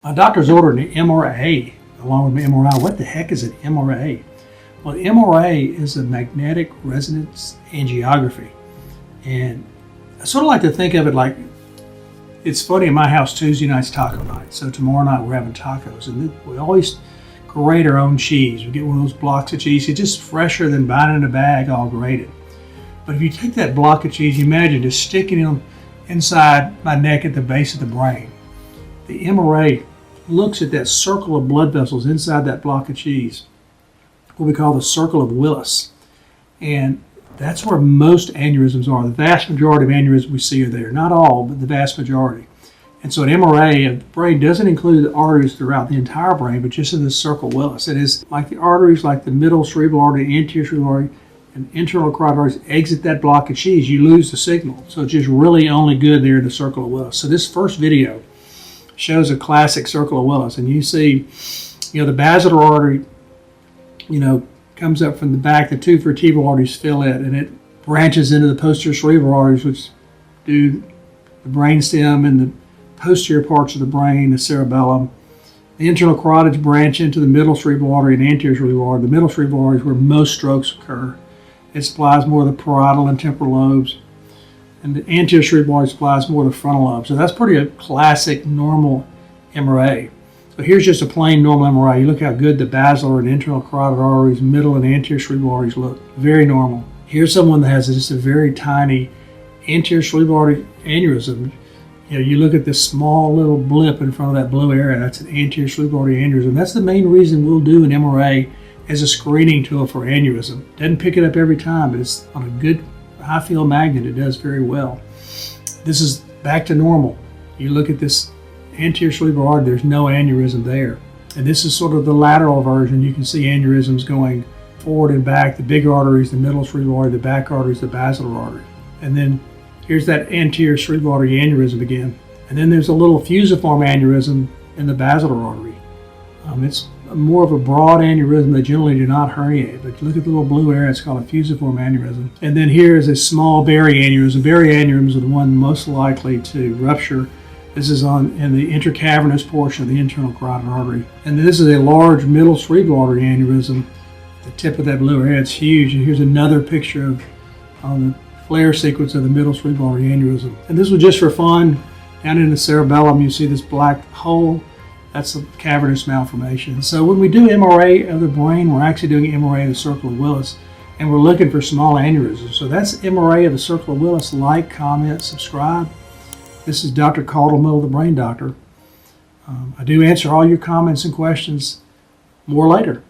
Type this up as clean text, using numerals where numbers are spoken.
My doctor's ordered an MRA along with an MRI. What the heck is an MRA? Well, an MRA is a Magnetic Resonance Angiography. And I sort of like to think of it like, it's funny, in my house, Tuesday night's taco night. So tomorrow night we're having tacos. And we always grate our own cheese. We get one of those blocks of cheese. It's just fresher than buying it in a bag all grated. But if you take that block of cheese, you imagine just sticking it inside my neck at the base of the brain. The MRA looks at that circle of blood vessels inside that block of cheese, what we call the Circle of Willis. And that's where most aneurysms are. The vast majority of aneurysms we see are there. Not all, but the vast majority. And so an MRA of the brain doesn't include the arteries throughout the entire brain, but just in the Circle of Willis. It is like the arteries, like the middle cerebral artery, anterior cerebral artery, and internal carotid arteries exit that block of cheese, you lose the signal. So it's just really only good there in the Circle of Willis. So this first video shows a classic Circle of Willis, and you see, the basilar artery, comes up from the back, the two vertebral arteries fill it, and it branches into the posterior cerebral arteries, which do the brainstem and the posterior parts of the brain, the cerebellum. The internal carotids branch into the middle cerebral artery and anterior cerebral artery. The middle cerebral artery is where most strokes occur. It supplies more of the parietal and temporal lobes. And the anterior cerebral artery supplies more of the frontal lobe. So that's pretty a classic normal MRA. So here's just a plain normal MRI. You look how good the basilar and internal carotid arteries, middle and anterior cerebral arteries look. Very normal. Here's someone that has just a very tiny anterior cerebral artery aneurysm. You look at this small little blip in front of that blue area. That's an anterior cerebral artery aneurysm. That's the main reason we'll do an MRA as a screening tool for aneurysm. Doesn't pick it up every time, but it's on a good high field magnet. It does very well. This is back to normal. You look at this anterior cerebral artery, there's no aneurysm there. And this is sort of the lateral version. You can see aneurysms going forward and back, the big arteries, the middle cerebral artery, the back arteries, the basilar artery. And then here's that anterior cerebral artery aneurysm again. And then there's a little fusiform aneurysm in the basilar artery. It's more of a broad aneurysm. They generally do not herniate, but look at the little blue area, it's called a fusiform aneurysm. And then here is a small berry aneurysm. Berry aneurysms are the one most likely to rupture. This is in the intercavernous portion of the internal carotid artery. And this is a large middle cerebral artery aneurysm. The tip of that blue area, it's huge. And here's another picture of the flare sequence of the middle cerebral artery aneurysm. And this was just for fun. Down in the cerebellum, you see this black hole. That's a cavernous malformation. So when we do MRA of the brain, we're actually doing MRA of the Circle of Willis, and we're looking for small aneurysms. So that's MRA of the Circle of Willis. Like, comment, subscribe. This is Dr. Caldwell, the Brain Doctor. I do answer all your comments and questions more later.